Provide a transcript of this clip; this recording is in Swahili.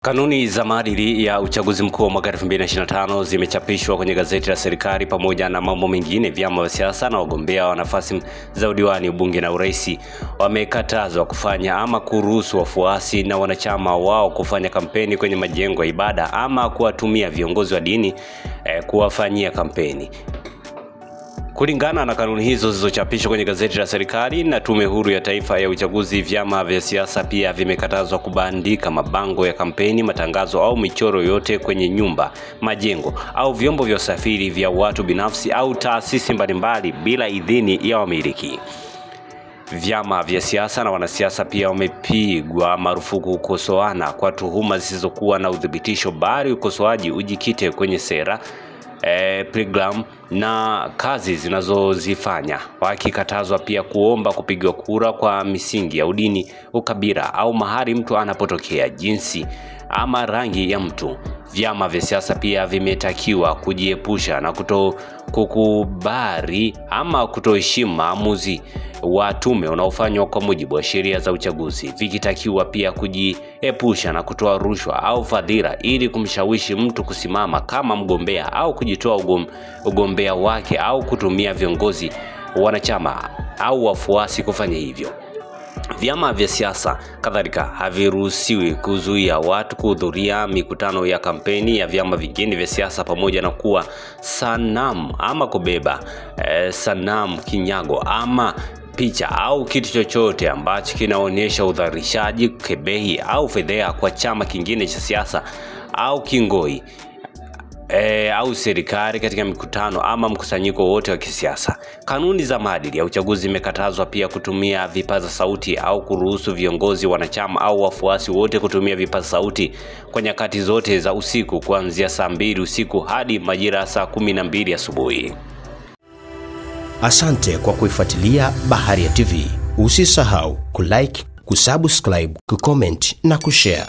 Kanuni za maadili ya uchaguzi mkuu wa mwaka 2025 zimechapishwa kwenye gazeti la serikali. Pamoja na mambo mengine, vyama vya siasa na wagombea wa nafasi za udiwani, ubunge na urais wamekatazwa kufanya ama kuruhusu wafuasi na wanachama wao kufanya kampeni kwenye majengo ya ibada ama kuwatumia viongozi wa dini kuwafanyia kampeni. Kulingana na kanuni hizo zilizochapishwa kwenye gazeti la serikali na Tume Huru ya Taifa ya Uchaguzi, vyama vya siasa pia vimekatazwa kubandika mabango ya kampeni, matangazo au michoro yote kwenye nyumba, majengo au vyombo vya usafiri vya watu binafsi au taasisi mbalimbali bila idhini ya wamiliki. Vyama vya siasa na wanasiasa pia wamepigwa marufuku kukosoana kwa tuhuma zisizokuwa na udhibitisho, bali ukosoaji ujikite kwenye sera, program na kazi zinazozifanya. Wakikatazwa pia kuomba kupigwa kura kwa misingi ya udini, ukabila au mahali mtu anapotokea, jinsi ama rangi ya mtu. Vyama vya siasa pia vimetakiwa kujiepusha na kukubali ama kutoheshimu maamuzi wa tume unaofanywa kwa mujibu wa sheria za uchaguzi, vikitakiwa pia kujiepusha na kutoa rushwa au fadhila ili kumshawishi mtu kusimama kama mgombea au kujitoa ugombea wake au kutumia viongozi, wanachama au wafuasi kufanya hivyo. Vyama vya siasa kadhalika haviruhusiwi kuzuia watu kuhudhuria mikutano ya kampeni ya vyama vingine vya siasa, pamoja na kuwa sanamu ama kubeba sanamu, kinyago ama picha au kitu chochote ambacho kinaonyesha udhalilishaji, kebehi au fedheha kwa chama kingine cha siasa au kingoi au serikali katika mikutano ama mkusanyiko wote wa kisiasa. Kanuni za maadili ya uchaguzi zimekatazwa pia kutumia vipaza sauti au kuruhusu viongozi, wanachama au wafuasi wote kutumia vipaza sauti kwa nyakati zote za usiku, kuanzia saa 2 usiku hadi majira ya saa 12 asubuhi. Asante kwa kuifuatilia Baharia TV. Usisahau kulike, kusubscribe, kucomment na kushare.